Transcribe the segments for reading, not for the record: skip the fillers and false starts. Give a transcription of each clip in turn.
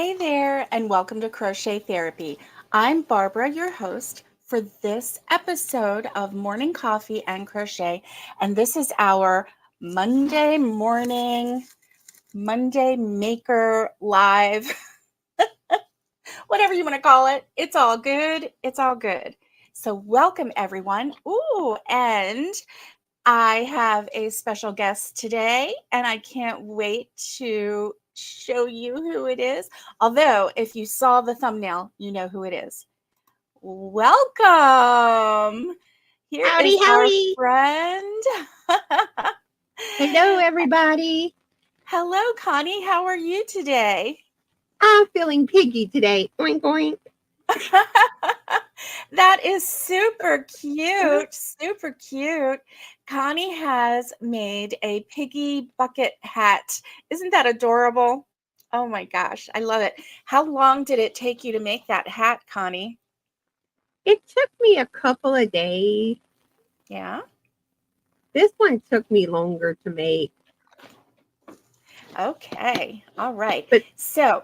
Hey there, and welcome to Crochet Therapy. I'm Barbara, your host for this episode of Morning Coffee and Crochet, and this is our Monday morning, Monday Maker Live, whatever you want to call it. It's all good. It's all good. So, welcome everyone. Ooh, and I have a special guest today, and I can't wait to show you who it is. Although, if you saw the thumbnail, you know who it is. Welcome. Here Howdy, is our howdy. friend. Hello, everybody. Hello, Connie. How are you today? I'm feeling piggy today. Oink, oink. That is super cute. Super cute. Connie has made a piggy bucket hat. Isn't that adorable? Oh my gosh, I love it. How long did it take you to make that hat, Connie? It took me a couple of days. Yeah. This one took me longer to make. Okay. All right. But So,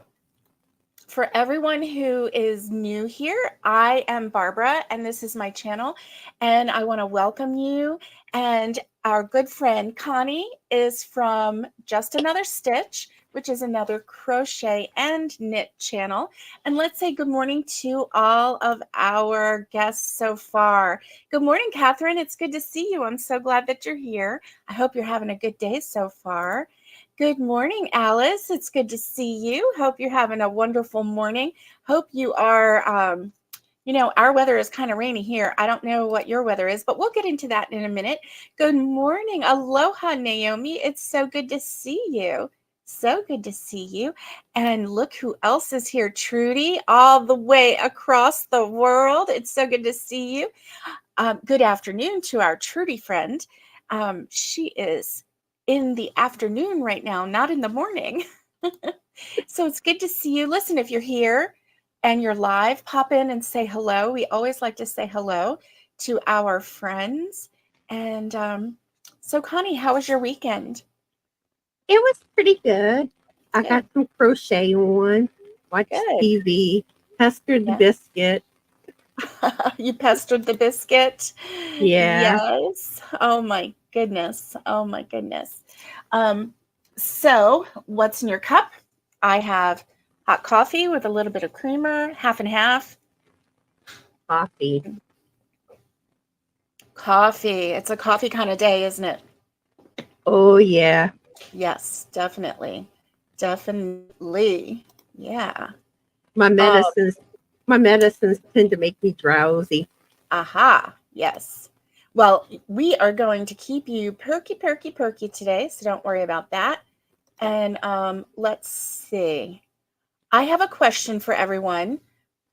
for everyone who is new here, I am Barbara, and this is my channel, and I want to welcome you. And our good friend Connie is from Just Another Stitch, which is another crochet and knit channel. And let's say good morning to all of our guests so far. Good morning, Catherine. It's good to see you. I'm so glad that you're here. I hope you're having a good day so far. Good morning, Alice. It's good to see you. Hope you're having a wonderful morning. Hope you are, our weather is kind of rainy here. I don't know what your weather is, but we'll get into that in a minute. Good morning. Aloha, Naomi. It's so good to see you. So good to see you. And look who else is here, Trudy, all the way across the world. It's so good to see you. Good afternoon to our Trudy friend. She is in the afternoon right now, not in the morning. So it's good to see you. Listen, if you're here and you're live, pop in and say hello. We always like to say hello to our friends. And so, Connie, how was your weekend? it was pretty good. I got Good. some crochet on, watched Good. TV, pestered the Yeah. biscuit. You pestered the biscuit. Yeah, Yes. Oh my goodness. Oh my goodness. Um, so what's in your cup? I have hot coffee with a little bit of creamer, half and half. coffee. Coffee. It's a coffee kind of day, isn't it? Oh, yeah. Yes, definitely. Definitely. Yeah. My Um, medicines, my medicines tend to make me drowsy. aha. Yes. Well, we are going to keep you perky, perky, perky today, so don't worry about that. And let's see. I have a question for everyone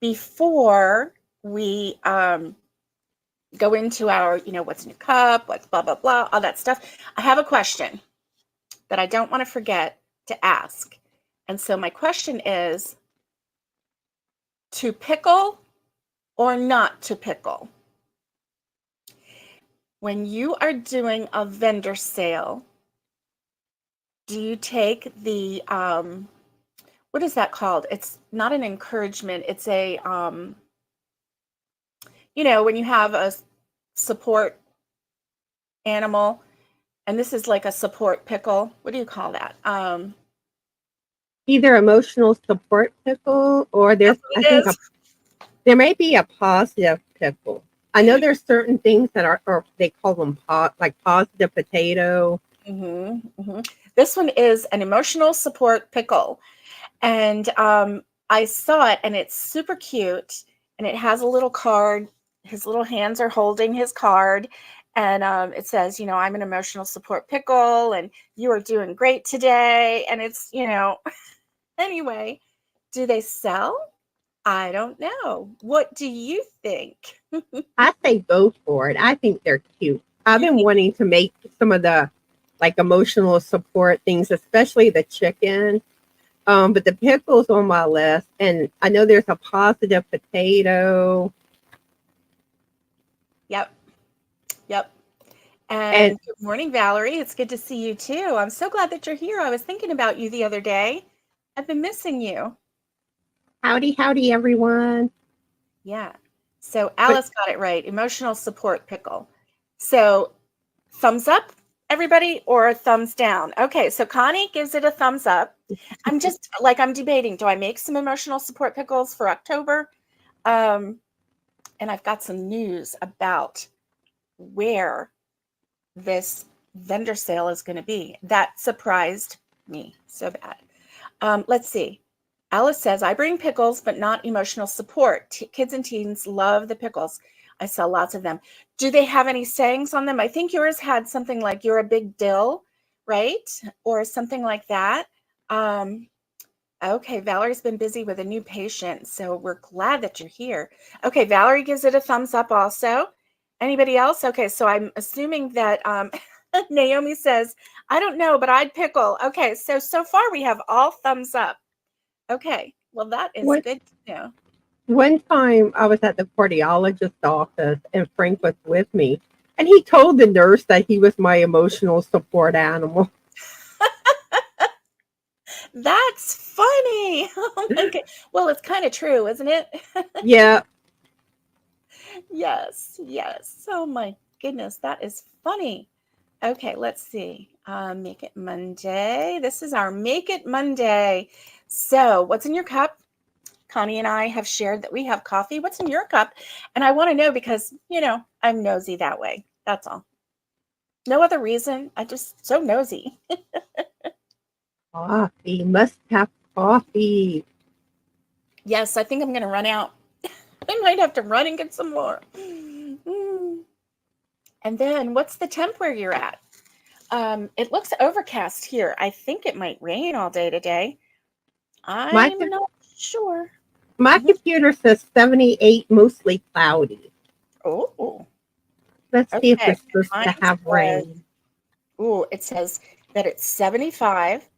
before we go into our, what's in your cup, what's blah, blah, blah, all that stuff. I have a question that I don't want to forget to ask. And so my question is, to pickle or not to pickle? When you are doing a vendor sale, do you take the, what is that called? It's not an encouragement. It's a, when you have a support animal, and this is like a support pickle. What do you call that? Either emotional support pickle or That's there's, I what it think, is. there may be a positive pickle. I know there's certain things that are, or they call them like positive potato. This one is an emotional support pickle, and I saw it, and it's super cute, and it has a little card. His little hands are holding his card, and it says, I'm an emotional support pickle, and you are doing great today. And it's, anyway, do they sell? I don't know. What do you think? I say go for it. I think they're cute. I've You been think? wanting to make some of the like emotional support things, especially the chicken. But the pickle's on my list, and I know there's a positive potato. Yep. Yep. And And good morning, Valerie. It's good to see you too. I'm so glad that you're here. I was thinking about you the other day. I've been missing you. Howdy, howdy, everyone. Yeah. So But Alice got it right. Emotional support pickle. So thumbs up, everybody, or thumbs down? Okay, so Connie gives it a thumbs up. I'm just like, I'm debating, do I make some emotional support pickles for October? And I've got some news about where this vendor sale is going to be. That surprised me so bad. Let's see. Alice says, I bring pickles, but not emotional support. Kids and teens love the pickles. I sell lots of them. Do they have any sayings on them? I think yours had something like, you're a big dill, right? Or something like that. Okay, Valerie's been busy with a new patient, so we're glad that you're here. Okay, Valerie gives it a thumbs up also. Anybody else? Okay, so I'm assuming that Naomi says, I don't know, but I'd pickle. Okay, so far we have all thumbs up. Okay, well, that is what good to know. one time I was at the cardiologist's office and Frank was with me, and he told the nurse that he was my emotional support animal. That's funny. Oh my God. Well, it's kind of true, isn't it? Yeah, Yes, yes. Oh my goodness, that is funny. Okay, let's see. Make it Monday. This is our Make It Monday. So, what's in your cup? Connie and I have shared that we have coffee. What's in your cup? And I want to know because, I'm nosy that way. That's all. No other reason. I just so nosy. coffee. Must have coffee. Yes, I think I'm going to run out. I might have to run and get some more. Mm. And then what's the temp where you're at? It looks overcast here. I think it might rain all day today. My I'm not sure. my Mhm. computer says 78, mostly cloudy. Oh, Let's see if okay. we're supposed Mine to have says, rain. it says that it's 75.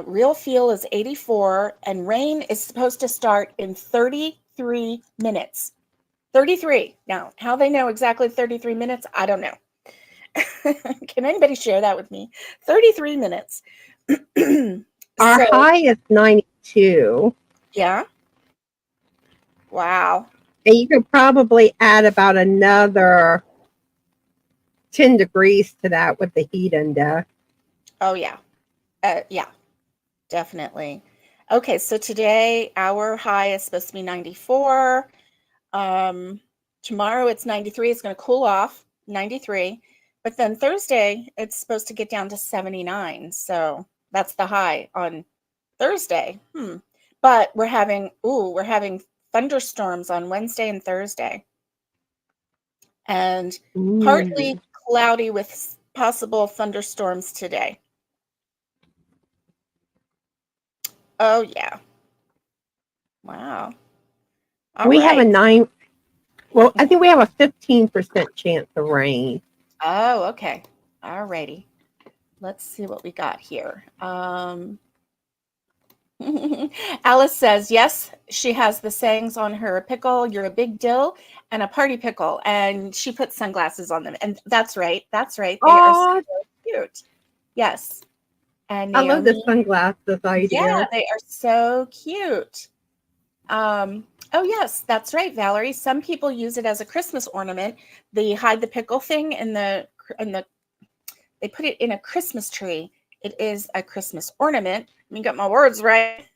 Real feel is 84, and rain is supposed to start in 33 minutes. 33. Now, how they know exactly 33 minutes, I don't know. Can anybody share that with me? 33 minutes. Our So, high is 92, yeah. Wow. and you could probably add about another 10 degrees to that with the heat index. Oh, yeah. Yeah, definitely. Okay, so today our high is supposed to be 94. Tomorrow it's 93. It's going to cool off, 93. But then Thursday it's supposed to get down to 79. So that's the high on Thursday. But we're having thunderstorms on Wednesday and Thursday, and partly Ooh. cloudy with possible thunderstorms today. Oh yeah. Wow. All We have a right. 9, well, I think we have a 15% chance of rain. Oh, okay. All righty. Let's see what we got here. Alice says, yes, she has the sayings on her pickle. You're a big dill and a party pickle. And she put sunglasses on them. And that's right. That's right. They are so Oh, cute. Yes. And I love the Naomi, sunglasses yeah, idea. they are so cute. Oh yes, that's right, Valerie. Some people use it as a Christmas ornament. They hide the pickle thing in the they put it in a Christmas tree. It is a Christmas ornament. Let me get my words right.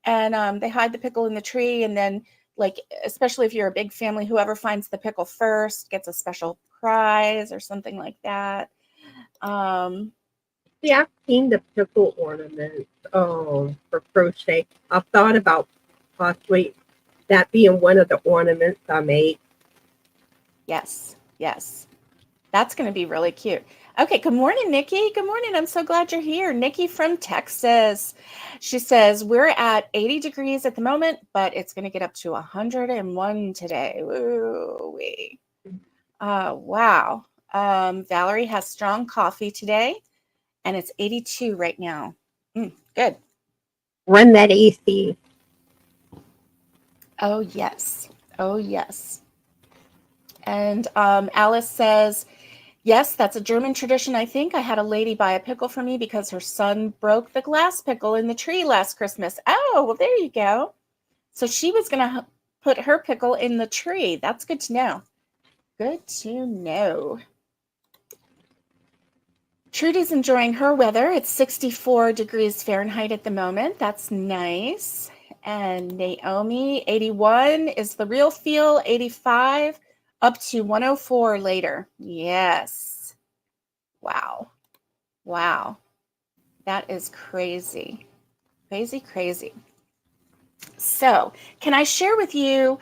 And they hide the pickle in the tree, and then, like, especially if you're a big family, whoever finds the pickle first gets a special prize or something like that. Um, See, I've seen the pickle ornaments for crochet. I've thought about possibly that being one of the ornaments I make. yes, yes. That's going to be really cute. Okay, good morning, Nikki. Good morning. I'm so glad you're here. Nikki from Texas. She says, we're at 80 degrees at the moment, but it's going to get up to 101 today. Woo-wee. Wow. Valerie has strong coffee today, and it's 82 right now. Good. Run that AC. Oh, yes. Oh, yes. And Alice says, yes, that's a German tradition, I think. I had a lady buy a pickle for me because her son broke the glass pickle in the tree last Christmas. Oh, well, there you go. So she was going to put her pickle in the tree. That's good to know. Good to know. Trudy's enjoying her weather. It's 64 degrees Fahrenheit at the moment. That's nice. And Naomi, 81 is the real feel, 85 up to 104 later. Yes. Wow. Wow. That is crazy. Crazy, crazy. So, can I share with you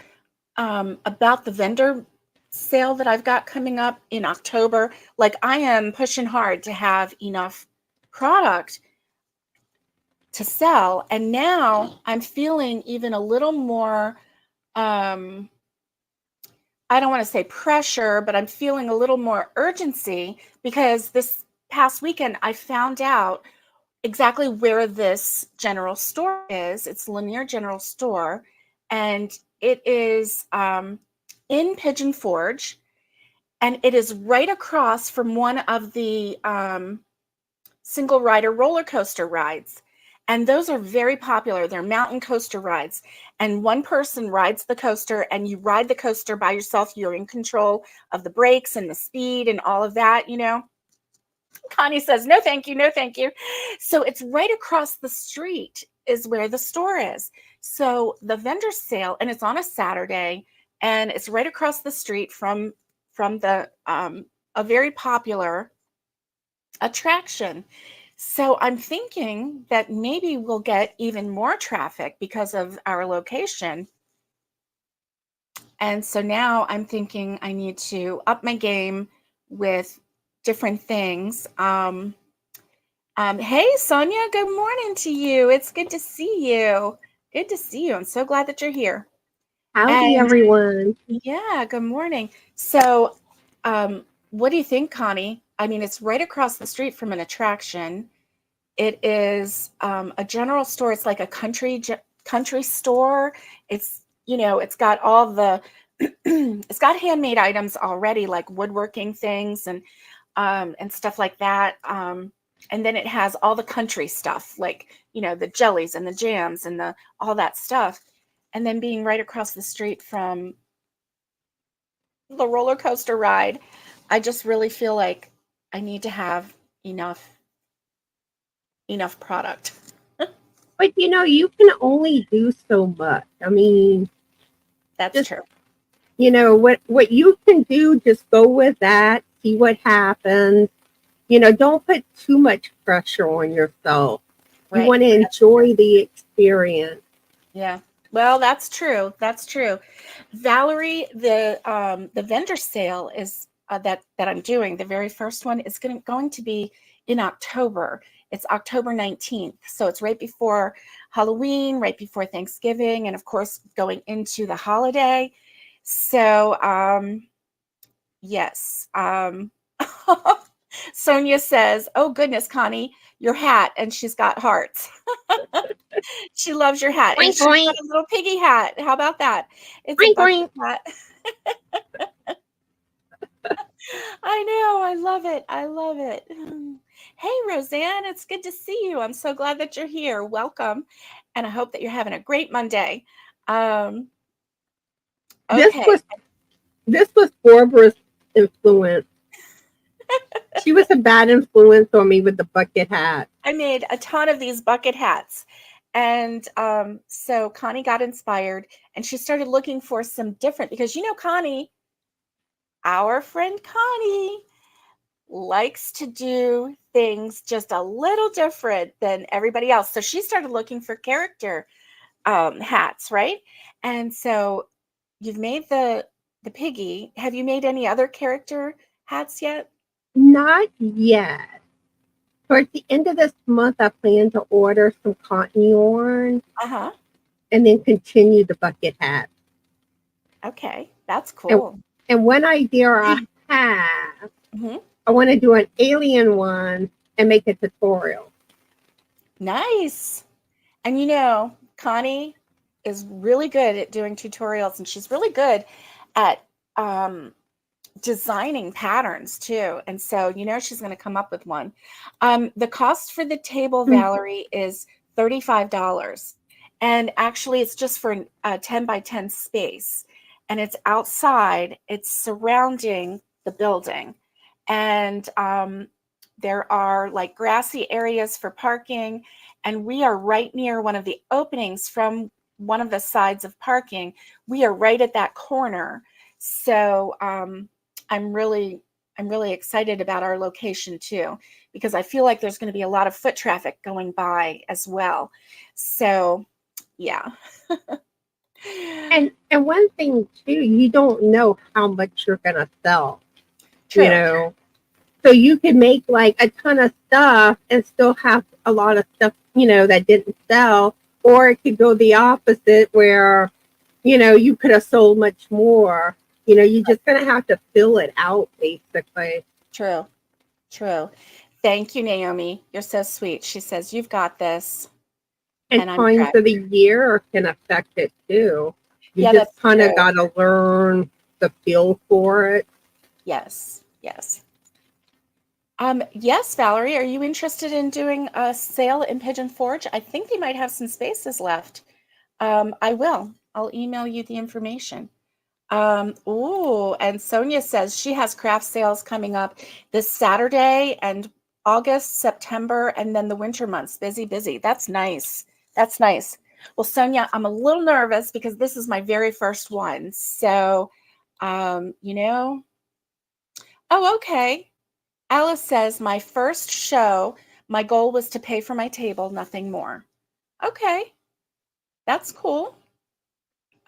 about the vendor sale that I've got coming up in October? Like, I am pushing hard to have enough product to sell, and now I'm feeling even a little more I don't want to say pressure, but I'm feeling a little more urgency because this past weekend I found out exactly where this general store is. It's Lanier General Store, and it is in Pigeon Forge, and it is right across from one of the single rider roller coaster rides. And those are very popular. They're mountain coaster rides. And one person rides the coaster, and you ride the coaster by yourself. You're in control of the brakes and the speed and all of that, you know. Connie says, no, thank you. No, thank you. So it's right across the street is where the store is. So the vendor sale, and it's on a Saturday, and it's right across the street from the a very popular attraction. So I'm thinking that maybe we'll get even more traffic because of our location. And so now I'm thinking I need to up my game with different things. Hey, Sonia, good morning to you. It's good to see you. Good to see you. I'm so glad that you're here. Howdy, And everyone. yeah, good morning. So, what do you think, Connie? I mean, it's right across the street from an attraction. It is a general store. It's like a country store. It's, you know, it's got all the it's got handmade items already, like woodworking things and stuff like that. And then it has all the country stuff, like, you know, the jellies and the jams and the all that stuff. And then being right across the street from the roller coaster ride, I just really feel like I need to have enough product. But you can only do so much. I mean, That's just true. what you can do, just go with that, see what happens. Don't put too much pressure on yourself. You Right. want to enjoy the experience. Yeah. Well, that's true. That's true. Valerie, the vendor sale is that I'm doing. The very first one is going to be in October. It's October 19th. So it's right before Halloween, right before Thanksgiving, and of course going into the holiday. So yes. Sonia says, "Oh goodness, Connie, your hat," and she's got hearts. She loves your hat, and Boink, she's got boink, a little piggy hat. How about that? It's a boink, bucket boink. hat. I know. I love it. I love it. Hey, Roseanne, it's good to see you. I'm so glad that you're here. Welcome, and I hope that you're having a great Monday. Um, This okay. was this was Barbara's influence. She was a bad influence on me with the bucket hat. I made a ton of these bucket hats. And so Connie got inspired and she started looking for some different, because Connie, our friend Connie, likes to do things just a little different than everybody else. So she started looking for character hats, right? And so you've made the piggy. Have you made any other character hats yet? Not yet. Towards the end of this month, I plan to order some cotton yarn Uh-huh. and then continue the bucket hat. Okay, that's And, cool. and one idea I have, Mhm. I want to do an alien one and make a tutorial. Nice. And Connie is really good at doing tutorials, and she's really good at designing patterns too. And so, she's going to come up with one. The cost for the table, Valerie, is $35. And actually, it's just for a 10 by 10 space. And it's outside, it's surrounding the building. And there are like grassy areas for parking. And we are right near one of the openings from one of the sides of parking. We are right at that corner. So I'm really I'm really excited about our location too, because I feel like there's going to be a lot of foot traffic going by as well. So yeah. And one thing too, you don't know how much you're gonna sell, you True. know. So you could make like a ton of stuff and still have a lot of stuff, that didn't sell. Or it could go the opposite where, you could have sold much more. You're just gonna have to fill it out basically. True. True. Thank you, Naomi. You're so sweet. She says, "You've got this." And And I'm times correct. of the year can affect it too. You Yeah, just that's kind of true. got to learn the feel for it. Yes. Yes. Yes, Valerie, are you interested in doing a sale in Pigeon Forge? I think they might have some spaces left. I will. I'll email you the information. Ooh, and Sonia says she has craft sales coming up this Saturday and August, September, and then the winter months. Busy, busy. That's nice. That's nice. Well, Sonia, I'm a little nervous because this is my very first one. So, you know, oh, okay. Alice says, my first show, my goal was to pay for my table, nothing more. Okay, that's cool.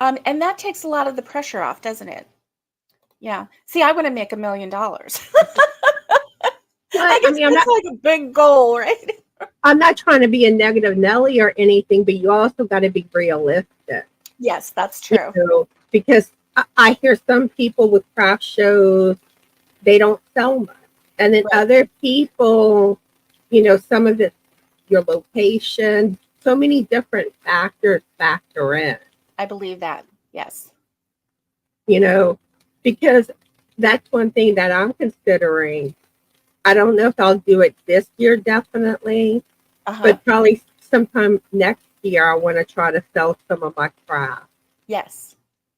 And that takes a lot of the pressure off, doesn't it? Yeah. See, I want to make $1 million. Well, I I guess mean, that's like a big goal, right? I'm not trying to be a negative Nelly or anything, but you also got to be realistic, Yes, that's true. because I hear some people with craft shows, they don't sell much. And then Right. other people, some of it, your location, so many different factors factor in, I believe that. Yes. you know, because that's one thing that I'm considering. I don't know if I'll do it this year, definitely, Uh-huh. but probably sometime next year, I want to try to sell some of my craft. Yes.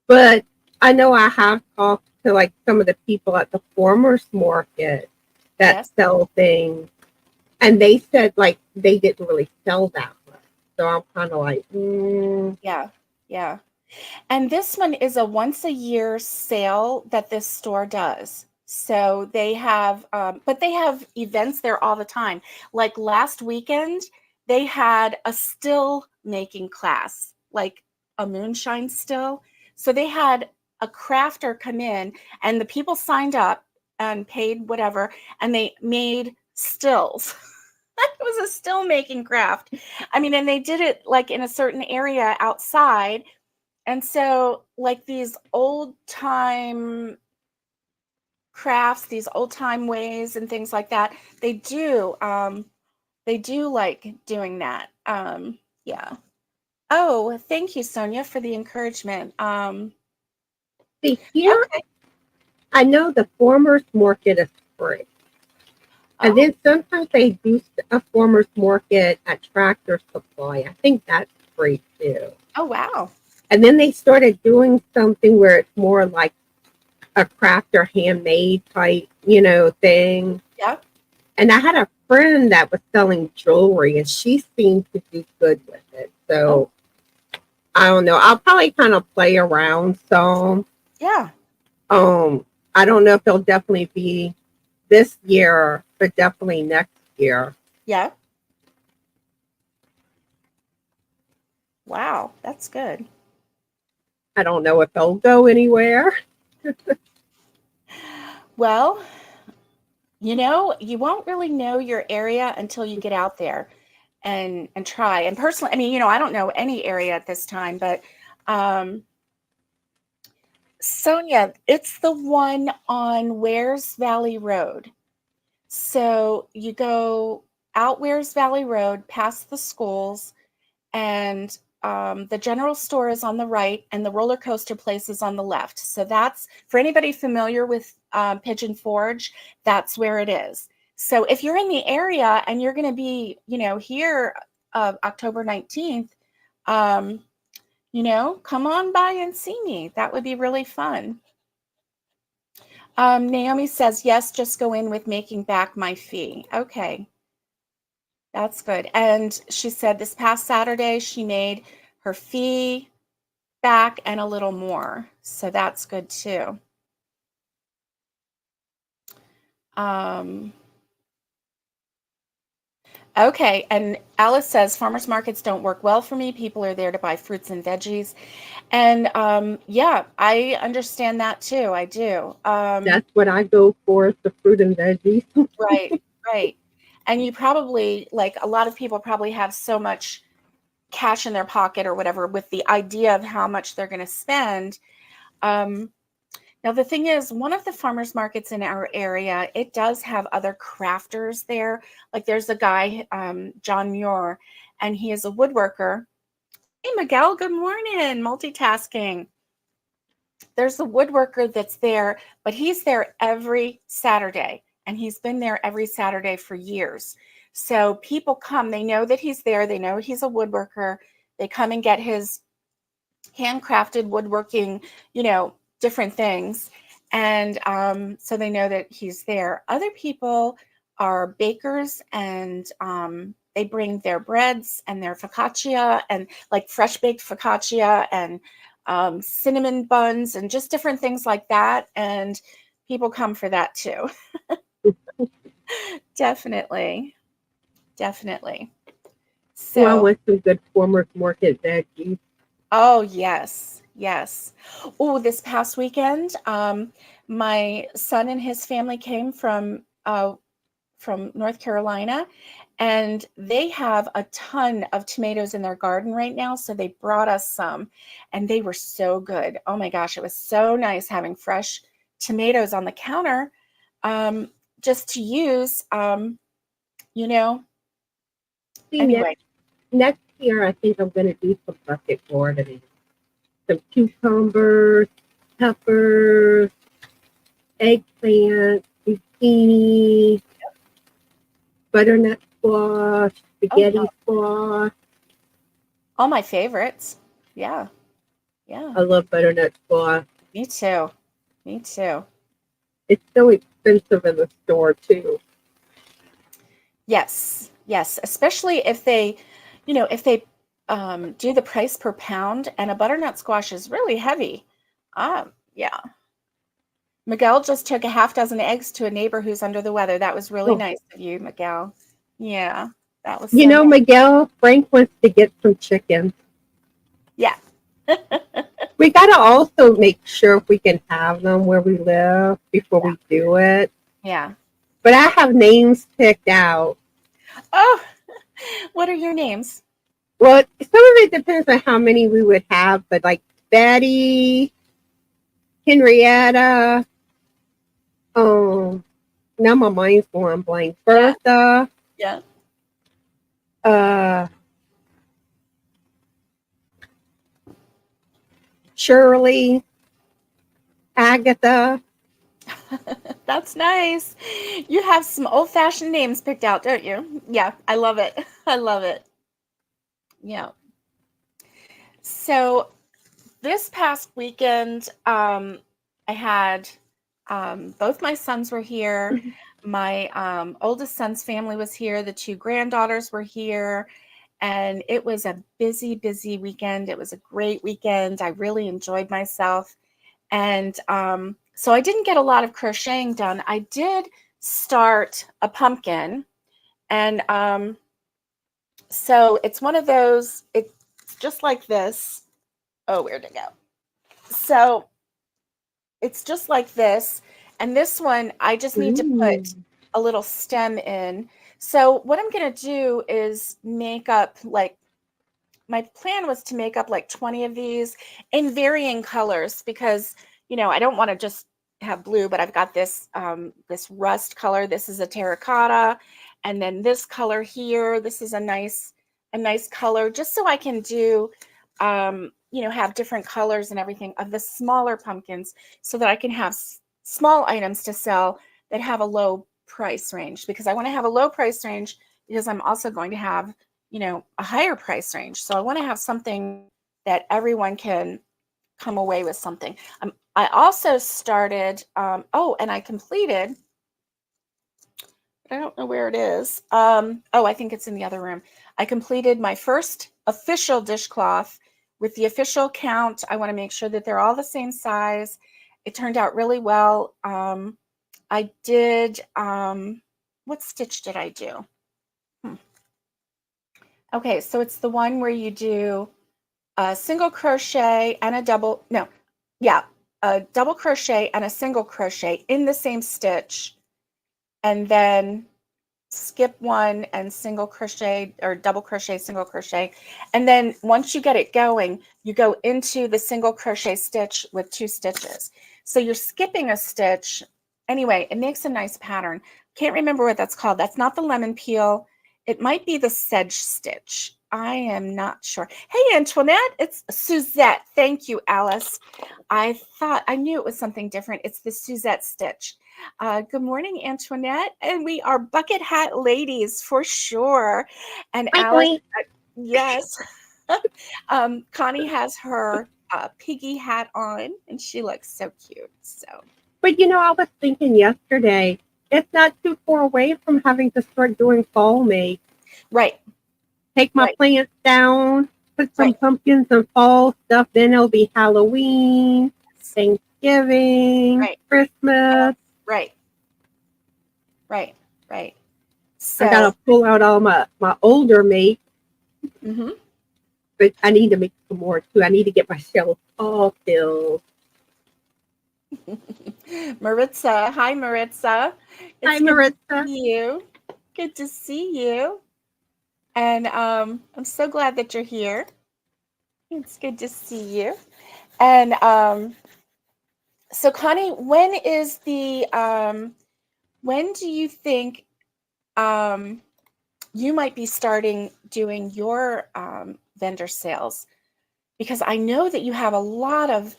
But I know I have talked to like some of the people at the farmers market that Yes. sell things, and they said like they didn't really sell that much. So I'm kind of like, Yeah. Yeah. And this one is a once a year sale that this store does. So they have, but they have events there all the time. Like last weekend, they had a still making class, like a moonshine still. So they had a crafter come in, and the people signed up and paid whatever, and they made stills. It was a still making craft. I mean, and they did it like in a certain area outside, and so, like these old time crafts, these old time ways and things like that, they do like doing that. Yeah. Oh, thank you, Sonia, for the encouragement. see here, Okay. I know the farmers market is free. And Oh, then sometimes they do a farmers market at Tractor Supply. I think that's free too. oh, wow. And then they started doing something where it's more like a craft or handmade type, thing. Yeah. And I had a friend that was selling jewelry and she seemed to do good with it. Oh, So I don't know. I'll probably kind of play around some. yeah. Um, I don't know if they'll definitely be this year, but definitely next year. Yeah. Wow. That's good. I don't know if they'll go anywhere. Well, you won't really know your area until you get out there and try. And personally, I mean, I don't know any area at this time, but um Sonia, it's the one on Wares Valley Road. So you go out Wares Valley Road past the schools, and the general store is on the right, and the roller coaster place is on the left. So that's for anybody familiar with Pigeon Forge, that's where it is. So if you're in the area and you're going to be, here October 19th, You know, come on by and see me. That would be really fun. Naomi says, yes, just go in with making back my fee. Okay. That's good. And she said this past Saturday, she made her fee back and a little more. So that's good too. Okay. And Alice says, farmers markets don't work well for me. People are there to buy fruits and veggies. And yeah, I understand that too. I do. That's what I go for, is the fruit and veggies. Right, right. And you probably, like a lot of people probably have so much cash in their pocket or whatever with the idea of how much they're going to spend. Now, the thing is, one of the farmers markets in our area, it does have other crafters there. Like there's a guy, John Muir, and he is a woodworker. Hey, Miguel, good morning. Multitasking. There's a woodworker that's there, but he's there every Saturday, and he's been there every Saturday for years. So people come, they know that he's there, they know he's a woodworker. They come and get his handcrafted woodworking, you know, different things. And so they know that he's there. Other people are bakers, and they bring their breads and their focaccia, and like fresh baked focaccia, and cinnamon buns, and just different things like that. And people come for that too. Definitely. Definitely. Well, So, with some good farmers market veggies. oh, yes. Yes. Oh, this past weekend, my son and his family came from North Carolina, and they have a ton of tomatoes in their garden right now. So they brought us some, and they were so good. Oh my gosh, it was so nice having fresh tomatoes on the counter, just to use, you know, See, anyway. next year, I think I'm going to do some bucket gardening. Some cucumbers, peppers, eggplant, zucchini, butternut squash, Oh, spaghetti wow. squash. All my favorites. Yeah. Yeah. I love butternut squash. Me too. Me too. It's so expensive in the store too. Yes. Yes. Especially if they, you know, if they do the price per pound, and a butternut squash is really heavy. Yeah. Miguel just took a half dozen eggs to a neighbor who's under the weather. That was really Oh, nice of you, Miguel. Yeah. That was you so know, nice. Miguel, Frank wants to get some chicken. Yeah. We got to also make sure if we can have them where we live before we do it. Yeah. But I have names picked out. Oh, what are your names? Well, some of it depends on how many we would have, but like Betty, Henrietta, now my mind's going blank. Yeah. Bertha, Yeah. uh, Shirley, Agatha. That's nice. You have some old-fashioned names picked out, don't you? Yeah, I love it. I love it. Yeah. So this past weekend, I had both my sons were here. My oldest son's family was here. The two granddaughters were here. And it was a busy, busy weekend. It was a great weekend. I really enjoyed myself. And so I didn't get a lot of crocheting done. I did start a pumpkin. And so it's one of those, it's just like this. Oh, where'd it go? So it's just like this. And this one, I just need to Ooh. put a little stem in. So what I'm going to do is make up, like, my plan was to make up like 20 of these in varying colors, because, you know, I don't want to just have blue, but I've got this this rust color. This is a terracotta, and then this color here. This is a nice color, just so I can do you know, have different colors and everything of the smaller pumpkins, so that I can have small items to sell that have a low price range, because I want to have a low price range, because I'm also going to have, a higher price range. So I want to have something that everyone can come away with something. I also started, and I completed, I don't know where it is. I think it's in the other room. I completed my first official dishcloth with the official count. I want to make sure that they're all the same size. It turned out really well. I did, what stitch did I do? Okay, so it's the one where you do a single crochet and a double crochet and a single crochet in the same stitch, and then skip one and single crochet or double crochet, single crochet. And then once you get it going, you go into the single crochet stitch with 2 stitches. So you're skipping a stitch. Anyway, it makes a nice pattern. Can't remember what that's called. That's not the lemon peel. It might be the sedge stitch. I am not sure. Hey, Antoinette, it's Suzette. Thank you, Alice. I knew it was something different. It's the Suzette stitch. Good morning, Antoinette. And we are bucket hat ladies for sure. And Alice, yes. Connie has her piggy hat on and she looks so cute. So, but I was thinking yesterday, it's not too far away from having to start doing fall make. Right. Take my plants down, put some pumpkins and fall stuff. Then it'll be Halloween, Thanksgiving, Christmas. Right. So I gotta pull out all my older make. But I need to make some more too. I need to get my shelf all filled. Maritza, hi Maritza. Hi Maritza. Good to see you. Good to see you. And I'm so glad that you're here. It's good to see you. And so Connie, when do you think you might be starting doing your vendor sales? Because I know that you have a lot of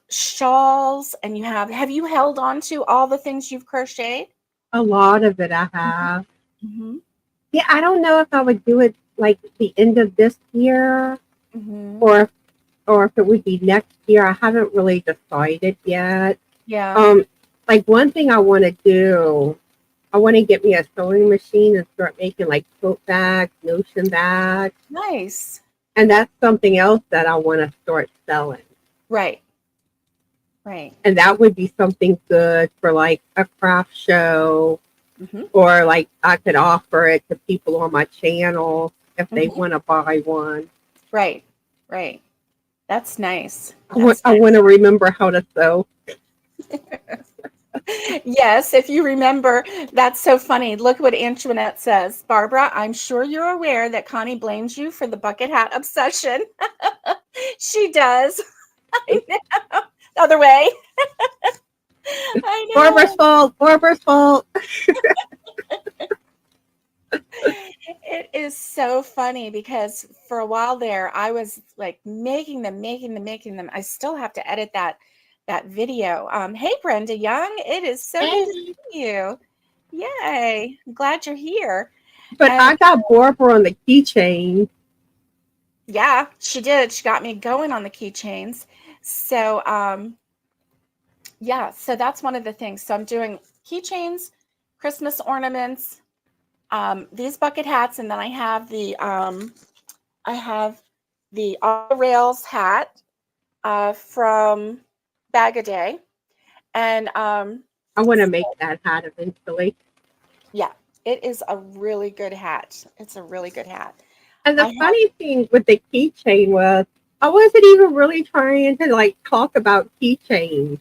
shawls and have you held on to all the things you've crocheted? A lot of it I have. Yeah, I don't know if I would do it like the end of this year or if it would be next year. I haven't really decided yet. Yeah. Like one thing I want to do, I want to get me a sewing machine and start making like tote bags, notion bags. Nice. And that's something else that I want to start selling. Right. And that would be something good for like a craft show. Or like I could offer it to people on my channel if they want to buy one. Right. That's nice. I want to remember how to sew. Yes, if you remember, that's so funny. Look what Antoinette says. Barbara, I'm sure you're aware that Connie blames you for the bucket hat obsession. She does. I know. Other way. I know. Barbara's fault. It is so funny because for a while there, I was like making them. I still have to edit that video. Hey, Brenda Young, it is so good to see you. Yay. I'm glad you're here. But I got Barbara on the keychain. Yeah, she did. She got me going on the keychains. So, yeah, so that's one of the things. So I'm doing keychains, Christmas ornaments, these bucket hats, and then I have the All Rails hat from Bag a Day. And I want to make that hat eventually. Yeah, it is a really good hat. It's a really good hat. And the funny thing with the keychain was I wasn't even really trying to like talk about keychains.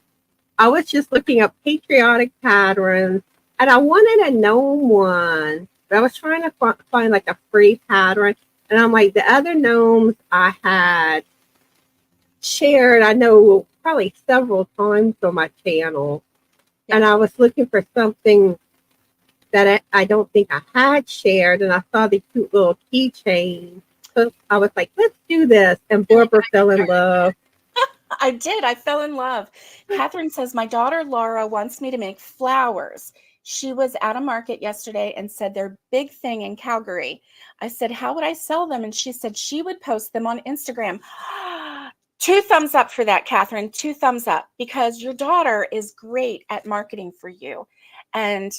I was just looking up patriotic patterns and I wanted a gnome one. But I was trying to find like a free pattern. And I'm like, the other gnomes I had shared, I know probably several times on my channel. Yeah. And I was looking for something that I don't think I had shared. And I saw the cute little keychain. So I was like, let's do this. And Barbara fell in love. I did. I fell in love. Catherine says, my daughter Laura wants me to make flowers. She was at a market yesterday and said their big thing in Calgary. I said, how would I sell them? And she said she would post them on Instagram. Two thumbs up for that, Catherine. Two thumbs up, because your daughter is great at marketing for you. And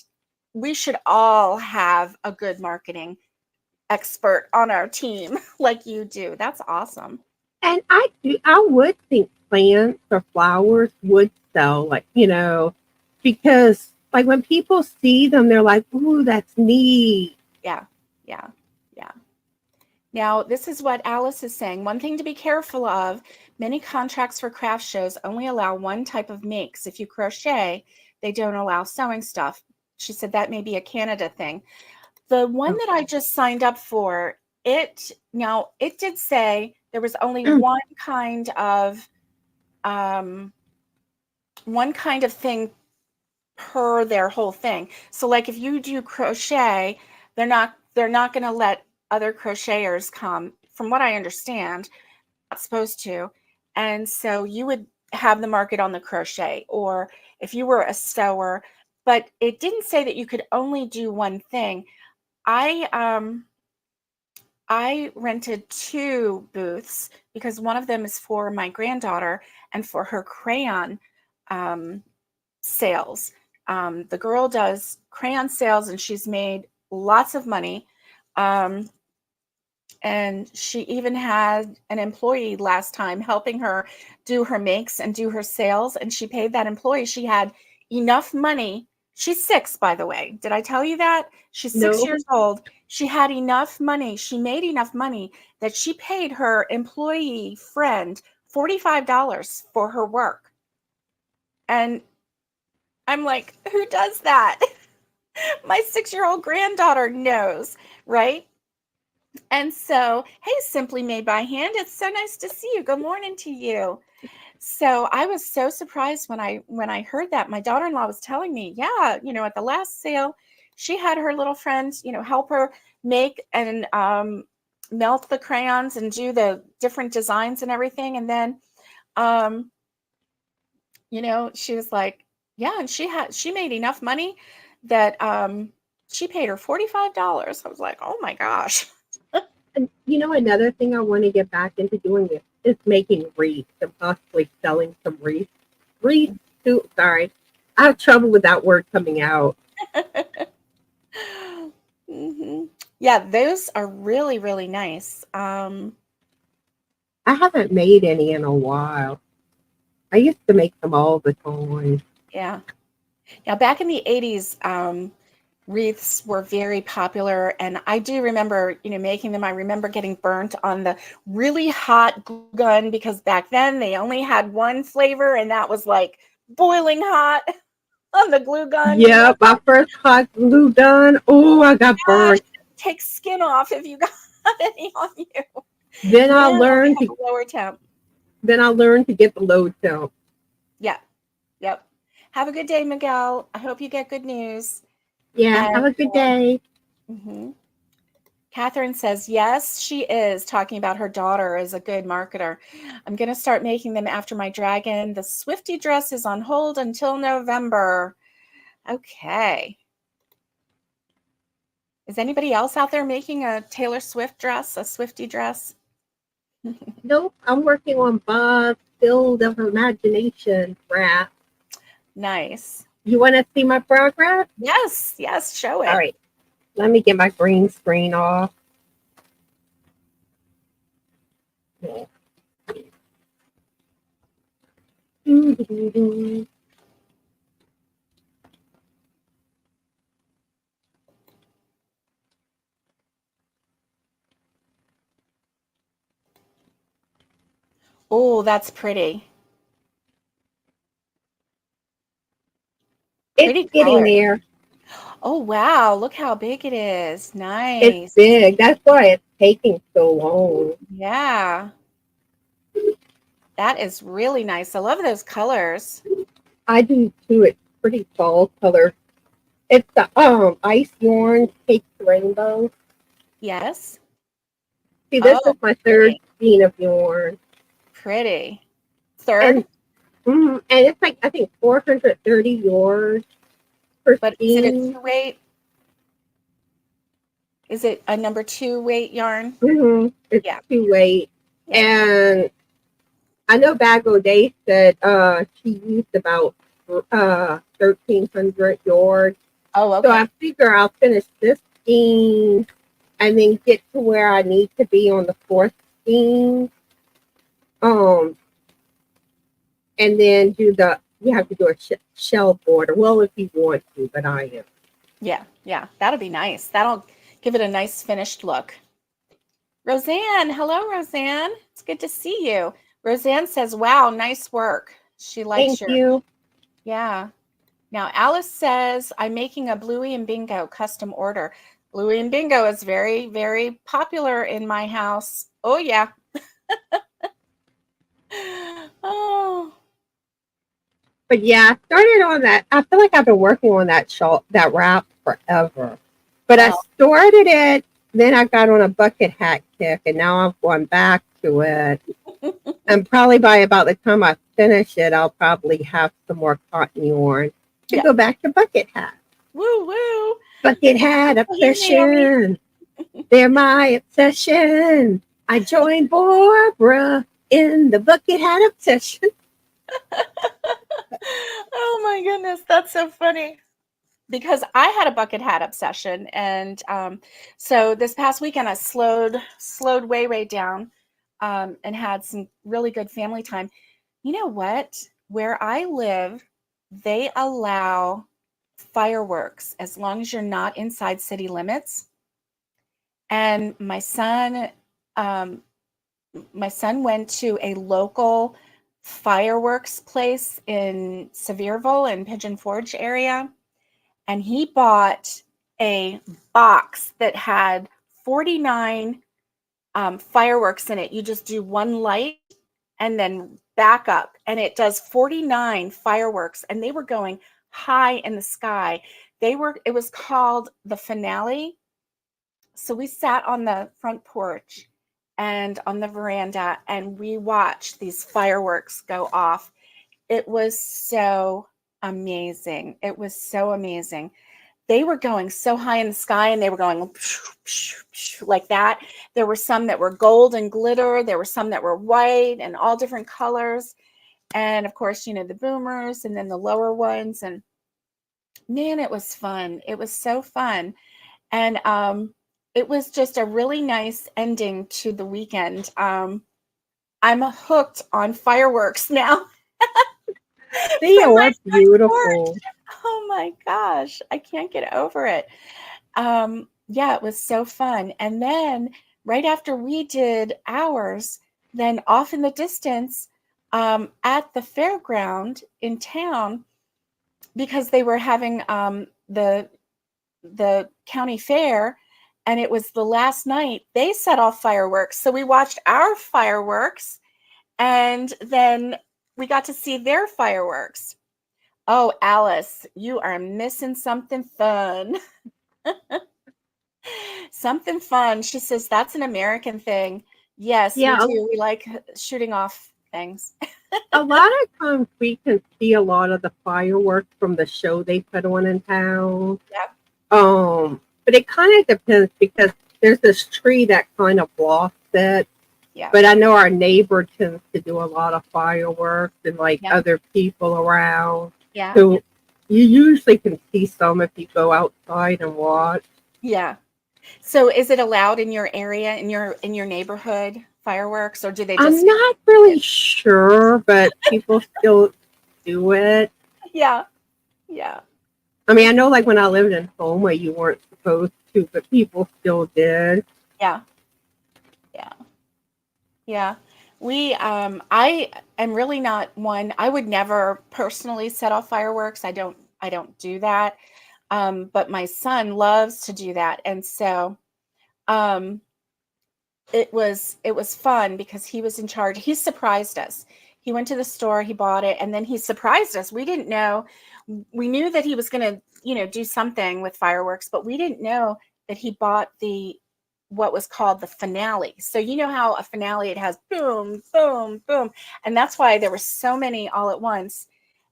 we should all have a good marketing expert on our team like you do. That's awesome. And I would think plants or flowers would sell, like, because like when people see them, they're like, ooh, that's neat. Yeah, yeah, yeah. Now, this is what Alice is saying. One thing to be careful of, many contracts for craft shows only allow one type of makes. If you crochet, they don't allow sewing stuff. She said that may be a Canada thing. The one that I just signed up for, it did say there was only one kind of thing per their whole thing. So like if you do crochet, they're not going to let other crocheters come, from what I understand, not supposed to. And so you would have the market on the crochet, or if you were a sewer, but it didn't say that you could only do one thing. I rented two booths because one of them is for my granddaughter and for her crayon sales. The girl does crayon sales and she's made lots of money. And she even had an employee last time helping her do her makes and do her sales. And she paid that employee. She had enough money. She's 6, by the way. Did I tell you that? She's 6 years old. She had enough money. She made enough money that she paid her employee friend $45 for her work. And I'm like, who does that? My 6-year-old granddaughter knows, right? And so, hey, Simply Made by Hand, it's so nice to see you. Good morning to you. So I was so surprised when I heard that. My daughter-in-law was telling me, yeah, at the last sale, she had her little friends, help her make and melt the crayons and do the different designs and everything. And then, she was like, yeah, and she made enough money that she paid her $45. I was like, oh my gosh. And another thing I want to get back into doing is making wreaths and possibly selling some wreaths. Wreaths too. Sorry, I have trouble with that word coming out. Mm-hmm. Yeah, those are really, really nice. I haven't made any in a while. I used to make them all the time. Yeah. Now, back in the 80s, wreaths were very popular, and I do remember, making them. I remember getting burnt on the really hot glue gun because back then they only had one flavor, and that was like boiling hot on the glue gun. Yeah, my first hot glue gun. Oh, I got burnt. Take skin off if you got any on you. Then I learned to lower temp. Then I learned to get the low temp. Yeah. Yep. Have a good day, Miguel. I hope you get good news. Yeah, have a good day. Mm-hmm. Catherine says, yes, she is talking about her daughter as a good marketer. I'm going to start making them after my dragon. The Swiftie dress is on hold until November. Okay. Is anybody else out there making a Taylor Swift dress, a Swiftie dress? Nope, I'm working on Bob's Field of Imagination craft. Nice. You want to see my progress? Yes, show it. All right, let me get my green screen off. Oh, that's pretty. It's getting there. Oh, wow. Look how big it is. Nice. It's big. That's why it's taking so long. Yeah. That is really nice. I love those colors. I do too. It's pretty fall color. It's the ice yarn caked rainbow. Yes. See, this is my third skein of yarn. Pretty. Third? And it's like, I think 430 yards. But is it a Christine. 2 weight? Is it a number 2 weight yarn? It's Yeah. 2 weight. Yeah. And I know Bag O'Day said she used about 1,300 yards. Oh, So I okay. figure I'll finish this skein and then get to where I need to be on the fourth skein. And then you have to do a shell border. Well, if you want to, but I am. Yeah. Yeah. That'll be nice. That'll give it a nice finished look. Roseanne. Hello, Roseanne. It's good to see you. Roseanne says, wow, nice work. She likes Thank your, you. yeah. Now, Alice says, I'm making a Bluey and Bingo custom order. Bluey and Bingo is very, very popular in my house. Oh, yeah. Oh, But yeah, I started on that. I feel like I've been working on that wrap forever. But I well, started it, then I got on a bucket hat kick, and now I've gone back to it. And probably by about the time I finish it, I'll probably have some more cotton yarn to yeah. go back to bucket hat. Woo, woo. Bucket hat Hey, Naomi. obsession. They're my obsession. I joined Barbara in the bucket hat obsession. Oh, my goodness. That's so funny. Because I had a bucket hat obsession, and so this past weekend I slowed way down, and had some really good family time. You know what? Where I live, they allow fireworks as long as you're not inside city limits. And um, my son went to a local fireworks place in Sevierville and Pigeon Forge area, and he bought a box that had 49 fireworks in it. You just do one light and then back up, and it does 49 fireworks, and they were going high in the sky. It was called the finale. So we sat on the front porch and on the veranda, and we watched these fireworks go off. It was so amazing. It was so amazing. They were going so high in the sky, and they were going like that. There were some that were gold and glitter. There were some that were white and all different colors. And of course, the boomers and then the lower ones. And man, it was fun. It was so fun. And it was just a really nice ending to the weekend. I'm hooked on fireworks now They from my are front porch. beautiful. Oh my gosh, I can't get over it. Yeah, it was so fun. And then right after we did ours, then off in the distance, at the fairground in town, because they were having the county fair, and it was the last night, they set off fireworks. So we watched our fireworks, and then we got to see their fireworks. Oh, Alice, you are missing something fun. Something fun. She says that's an American thing. Yes, we Yeah, do. We like shooting off things. a lot of times we can see a lot of the fireworks from the show they put on in town. Yep. But it kind of depends because there's this tree that kind of blocks it. Yeah. But I know our neighbor tends to do a lot of fireworks and like Yeah. other people around. Yeah. So you usually can see some if you go outside and watch. Yeah. So is it allowed in your area, in your neighborhood, fireworks, or do they I'm just not really sure, but people still do it. Yeah. Yeah. I mean, I know like when I lived in Homa, you weren't supposed to, but people still did. Yeah. Yeah. Yeah. I am really not one. I would never personally set off fireworks. I don't do that. But my son loves to do that. And so um it was fun because he was in charge. He surprised us. He went to the store, he bought it, and then he surprised us. We didn't know. We knew that he was going to, do something with fireworks, but we didn't know that he bought the what was called the finale. So you know how a finale, it has boom, boom, boom, and that's why there were so many all at once.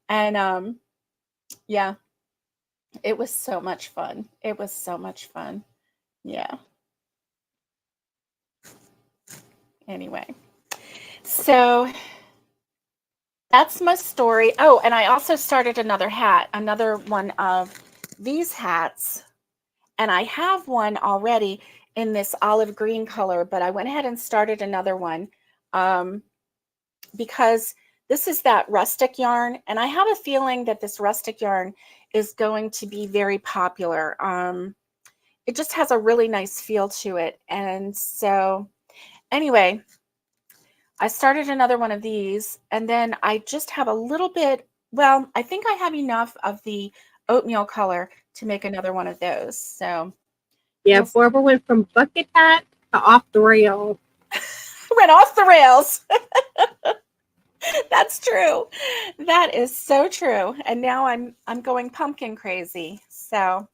And yeah, It was so much fun. It was so much fun. Yeah. Anyway, so that's my story. Oh, and I also started another hat, another one of these hats. And I have one already in this olive green color, but I went ahead and started another one because this is that rustic yarn. And I have a feeling that this rustic yarn is going to be very popular. It just has a really nice feel to it. And so anyway, I started another one of these, and then I just have a little bit, well, I think I have enough of the oatmeal color to make another one of those. So Yeah, we'll Barbara went from bucket hat to off the rails. went off the rails. That's true. That is so true. And now I'm going pumpkin crazy. So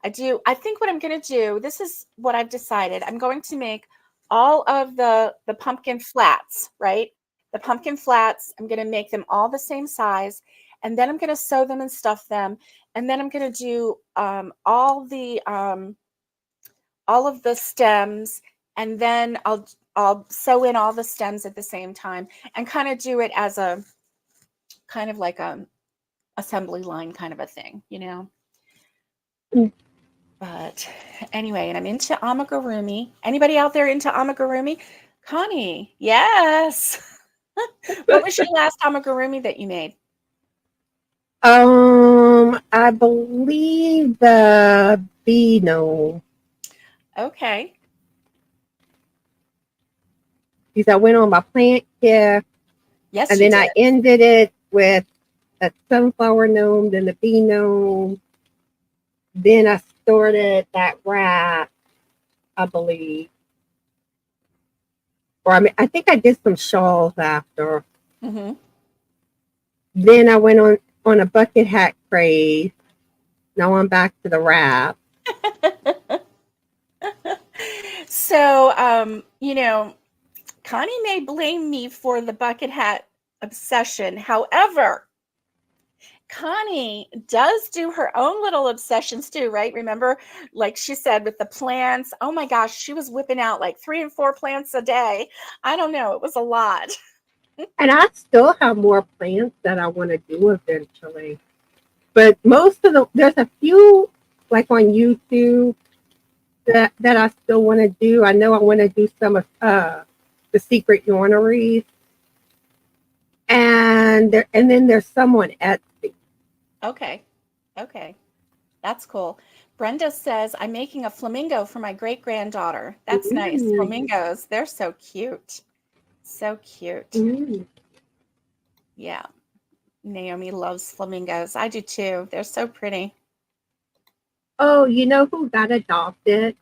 I think what I'm going to do, this is what I've decided. I'm going to make all of the pumpkin flats, right? The pumpkin flats, I'm going to make them all the same size, and then I'm going to sew them and stuff them, and then I'm going to do all of the stems, and then I'll sew in all the stems at the same time and kind of do it as a kind of like a assembly line kind of a thing, you know. Mm. But anyway, and I'm into amigurumi. Anybody out there into amigurumi? Connie, yes. What was your last amigurumi that you made? I believe the Beano. Okay. Because I went on my plant kit, Yes, and you then did. I ended it with a sunflower gnome, then the bee gnome. Then I started that wrap, I believe. Or I think I did some shawls after. Mm-hmm. Then I went on a bucket hat craze. Now I'm back to the wrap. So, Connie may blame me for the bucket hat obsession. However, Connie does do her own little obsessions too, right? Remember, like she said, with the plants. Oh my gosh, she was whipping out like 3 and 4 plants a day. I don't know, it was a lot. And I still have more plans that I want to do eventually. But there's a few like on YouTube that I still want to do. I know I want to do some of the secret yarneries. And then there's some on Etsy. Okay. Okay. That's cool. Brenda says, I'm making a flamingo for my great granddaughter. That's nice. Mm, Flamingos, they're so cute. So cute. mm. Yeah. Naomi loves flamingos. I do too. They're so pretty. Oh, you know who got adopted?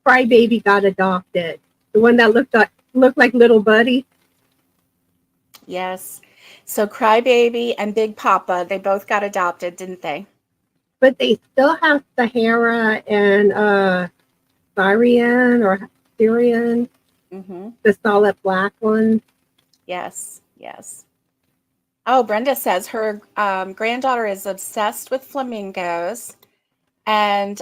Crybaby got adopted. The one that looked like little Buddy. Yes. So Crybaby and Big Papa, they both got adopted, didn't they? But they still have Sahara and Syrian or Syrian, Mm-hmm. the solid black one. Yes. Yes. Oh, Brenda says her granddaughter is obsessed with flamingos. And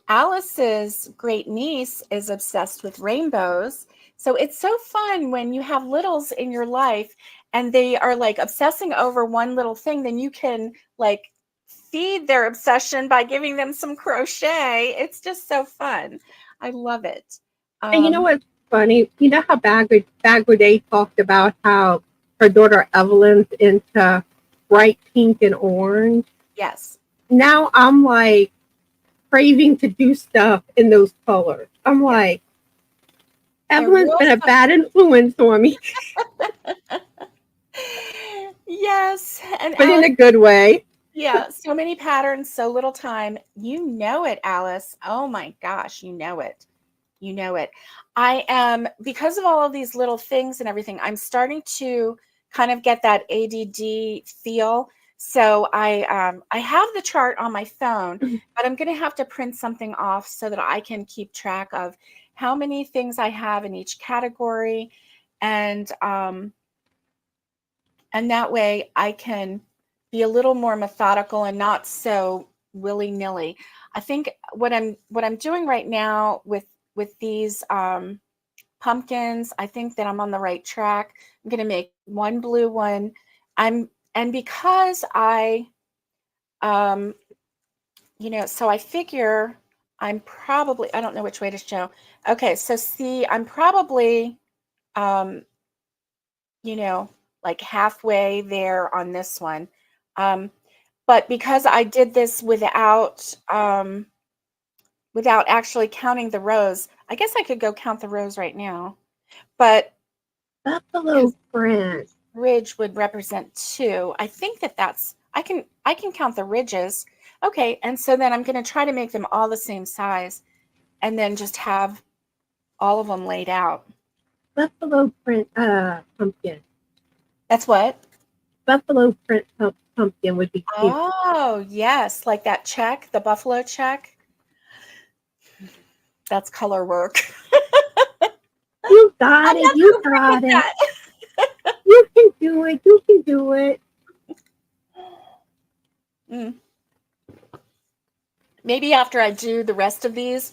Alice's great niece is obsessed with rainbows. So it's so fun when you have littles in your life and they are like obsessing over one little thing, then you can like feed their obsession by giving them some crochet. It's just so fun. I love it. And you know Um, what's funny? You know how Bagward talked about how her daughter Evelyn's into bright pink and orange. yes. Now I'm like craving to do stuff in those colors. I'm Yeah. like, They're Evelyn's real been a fun. bad influence on me, Yes. And but in Alice, a good way. yeah, so many patterns, so little time. You know it, Alice. Oh my gosh, you know it. You know it. I am, because of all of these little things and everything, I'm starting to kind of get that ADD feel. So I have the chart on my phone, but I'm going to have to print something off so that I can keep track of how many things I have in each category, and and that way I can be a little more methodical and not so willy-nilly. I think what I'm doing right now with these pumpkins, I think that I'm on the right track. I'm going to make one blue one. And because um, so I figure I don't know which way to show. Okay, so see, I'm probably, um, like halfway there on this one. But because I did this without actually counting the rows, I guess I could go count the rows right now. But Buffalo print. ridge would represent 2. I think I can count the ridges. Okay, and so then I'm going to try to make them all the same size and then just have all of them laid out. Buffalo print pumpkin. That's what? Buffalo print pumpkin would be cute. Oh, yes, like that check, the buffalo check. That's color work. You got I'm it. not You so great got at it. that. You can do it. You can do it. Mm. Maybe after I do the rest of these,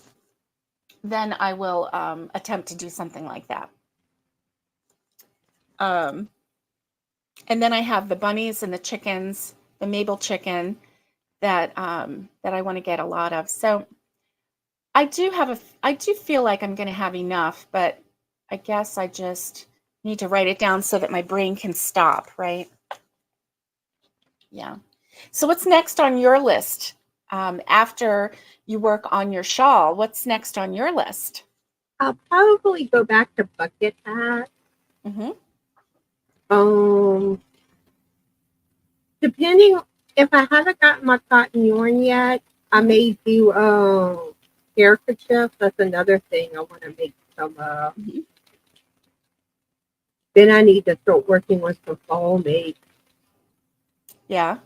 then I will attempt to do something like that. And then I have the bunnies and the chickens, the Mabel chicken that I want to get a lot of. So I do feel like I'm going to have enough, but I guess I just need to write it down so that my brain can stop, right? Yeah. So what's next on your list? After you work on your shawl, what's next on your list? I'll probably go back to bucket hat. Mm-hmm. Depending if I haven't gotten my cotton yarn yet, I may do handkerchief. That's another thing I want to make some of. Mm-hmm. Then I need to start working with some fall make. Yeah.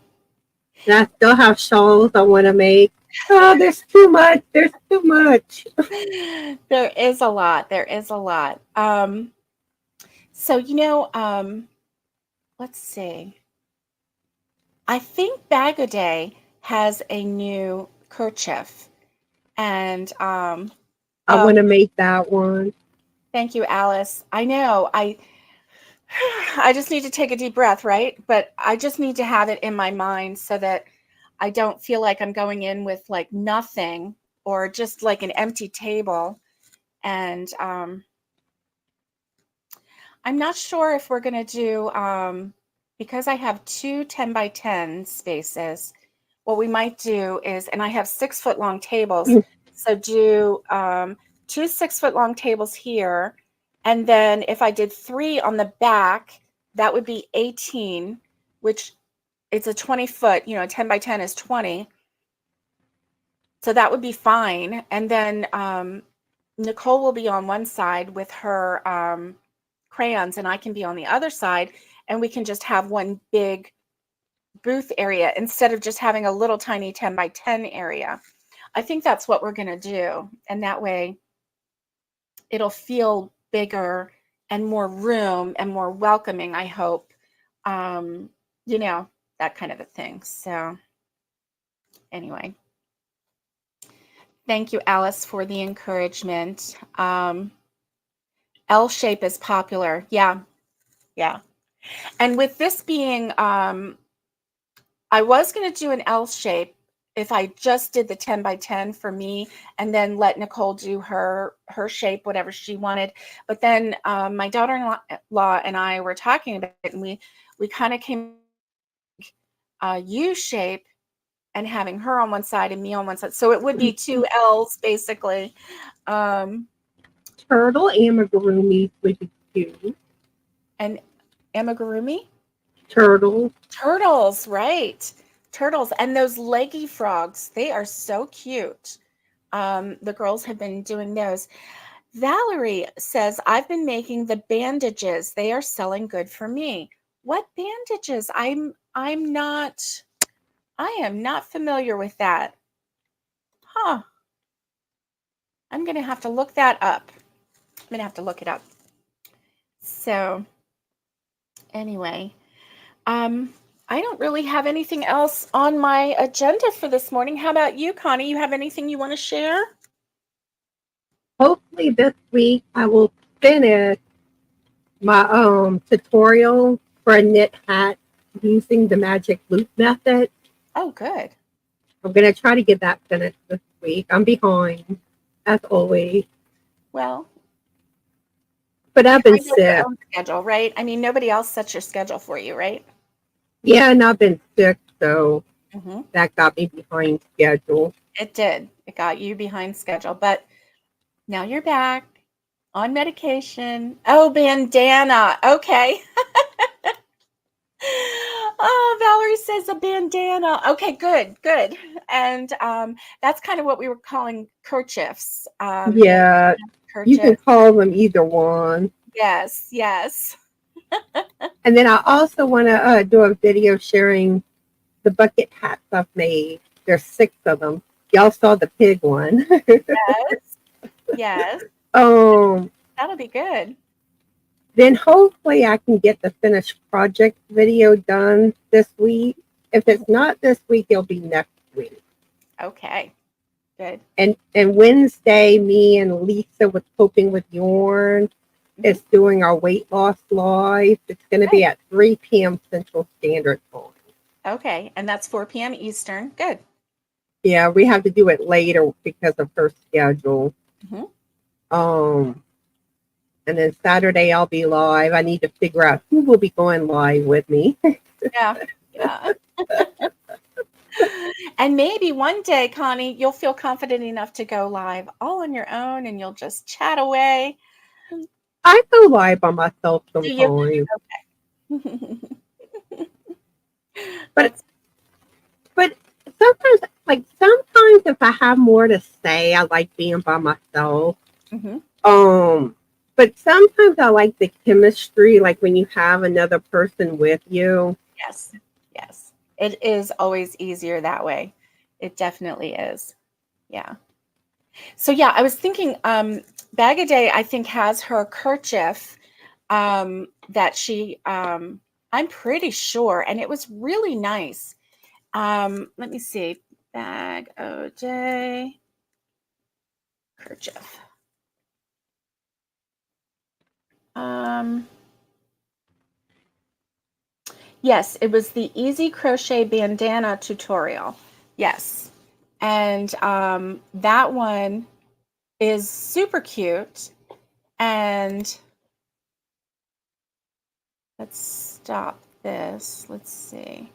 And I still have shawls I want to make. Oh, there's too much. There's too much. There is a lot. There is a lot. So let's see. I think Bag O Day has a new kerchief, and I want to make that one. thank you, Alice. I know I just need to take a deep breath, right? But I just need to have it in my mind so that I don't feel like I'm going in with like nothing or just like an empty table. And I'm not sure if we're going to do, because I have two 10 by 10 spaces, what we might do is, and I have 6-foot long tables, so do 2 6-foot long tables here. And then if I did 3 on the back, that would be 18, which it's a 20-foot, 10 by 10 is 20. So that would be fine. And then Nicole will be on one side with her crayons, and I can be on the other side, and we can just have one big booth area instead of just having a little tiny 10 by 10 area. I think that's what we're going to do. And that way it'll feel bigger and more room and more welcoming, I hope. That kind of a thing. So anyway, thank you, Alice, for the encouragement. L shape is popular. Yeah. Yeah. And with this being, I was going to do an L shape if I just did the 10 by 10 for me and then let Nicole do her shape, whatever she wanted. But then my daughter-in-law and I were talking about it, and we kind of came U shape and having her on one side and me on one side. So it would be 2 L's basically. Turtle amigurumi would be cute. And amigurumi? Turtles, right. Turtles. And those leggy frogs, they are so cute. The girls have been doing those. Valerie says, I've been making the bandages. They are selling good for me. What bandages? I am not familiar with that. Huh. I'm going to have to look that up. I'm going to have to look it up. So anyway, I don't really have anything else on my agenda for this morning. How about you, Connie? You have anything you want to share? Hopefully this week I will finish my tutorial for a knit hat using the magic loop method. Oh, good. I'm gonna try to get that finished this week. I'm behind, as always. Well, But you I've been find out your sick. own schedule, right? I mean, nobody else sets your schedule for you, right? Yeah, and I've been sick, so Mm-hmm. that got me behind schedule. It did. It got you behind schedule, but now you're back on medication. Oh, bandana. Okay. Oh, Valerie says a bandana. Okay, good, good. And that's kind of what we were calling kerchiefs. Bandana, Yeah, you can kerchief. call them either one. Yes, yes. And then I also want to do a video sharing the bucket hats I've made. There's 6 of them. Y'all saw the pig one. Yes, yes. um, That'll be good. then hopefully I can get the finished project video done this week. If Mhm. it's not this week, it'll be next week. Okay, good. And Wednesday, me and Lisa with Coping with Yarn Mhm. is doing our weight loss live. It's going to Good. be at 3 p.m. Central Standard Time. Okay, and that's 4 p.m. Eastern. Good. Yeah, we have to do it later because of her schedule. Hmm. Um, and then Saturday I'll be live. I need to figure out who will be going live with me. Yeah, yeah. And maybe one day, Connie, you'll feel confident enough to go live all on your own and you'll just chat away. I go live by myself Do you? sometimes, Okay. but That's but sometimes if I have more to say, I like being by myself. mhm. Um, but sometimes I like the chemistry, like when you have another person with you. Yes. Yes. It is always easier that way. It definitely is. Yeah. So yeah, I was thinking Bag a Day I think has her kerchief that she I'm pretty sure and it was really nice. Let me see. Bag o Day kerchief. Um Yes, it was the Easy Crochet Bandana tutorial. Yes. And that one is super cute. And let's stop this. Let's see.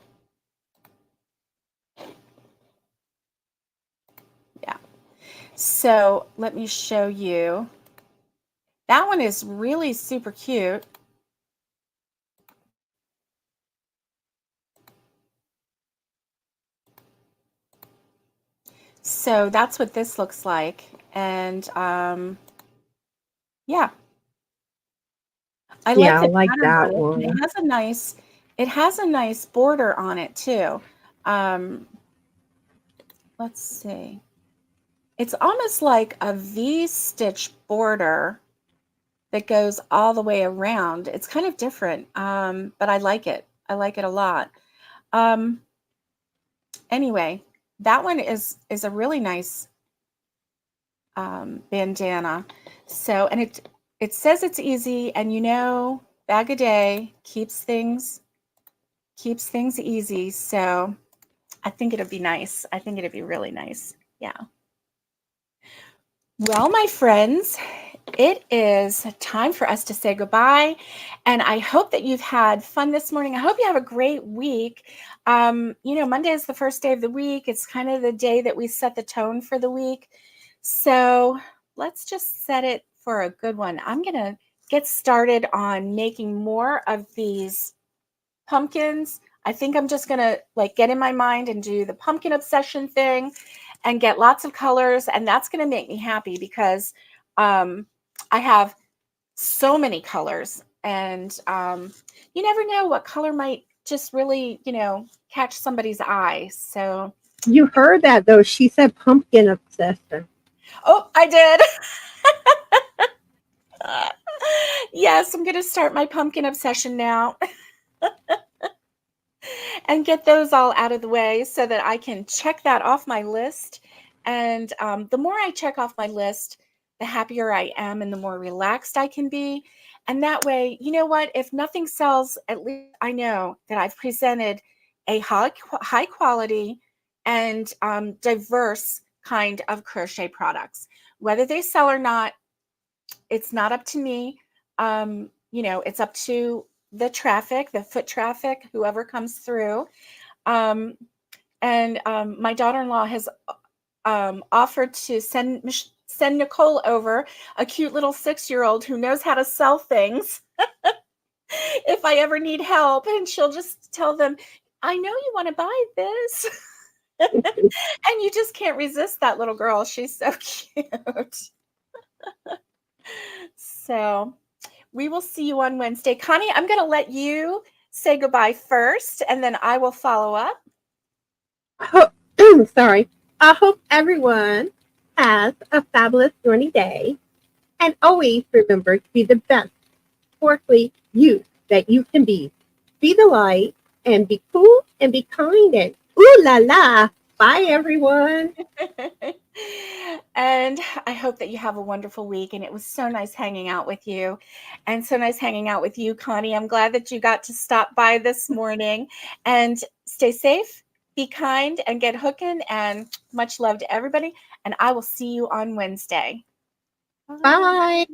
Yeah. So let me show you. That one is really super cute. So that's what this looks like. And yeah, I like Yeah, I the like pattern that on it. And one. it has a nice border on it too. Um, let's see. It's almost like a V-stitch border that goes all the way around. It's kind of different, but I like it. I like it a lot. Um, anyway, that one is a really nice bandana. So, and it says it's easy, and Bag a Day keeps things easy. So I think it'll be nice. I think it'll be really nice. Yeah. Well, my friends, it is time for us to say goodbye. And I hope that you've had fun this morning. I hope you have a great week. Monday is the first day of the week. It's kind of the day that we set the tone for the week. So let's just set it for a good one. I'm going to get started on making more of these pumpkins. I think I'm just going to get in my mind and do the pumpkin obsession thing and get lots of colors. And that's going to make me happy because I have so many colors and you never know what color might just really, catch somebody's eye. So, You heard that though. She said pumpkin obsession. oh, I did. Yes, I'm going to start my pumpkin obsession now. and get those all out of the way so that I can check that off my list. And the more I check off my list, the happier I am and the more relaxed I can be. And that way, you know what? If nothing sells, at least I know that I've presented a high quality and diverse kind of crochet products. Whether they sell or not, it's not up to me. It's up to the traffic, the foot traffic, whoever comes through. Um, and my daughter-in-law has offered to send Nicole over, a cute little 6-year-old who knows how to sell things, if I ever need help. And she'll just tell them, I know you want to buy this. And you just can't resist that little girl. She's so cute. So we will see you on Wednesday. Connie, I'm going to let you say goodbye first, and then I will follow up. Sorry. I hope everyone has a fabulous journey day. And always remember to be the best sparkly youth that you can be. Be the light and be cool and be kind and ooh la la. Bye, everyone. And I hope that you have a wonderful week. And it was so nice hanging out with you. And so nice hanging out with you, Connie. I'm glad that you got to stop by this morning. And stay safe, be kind, and get hooking. And much love to everybody. And I will see you on Wednesday. Bye.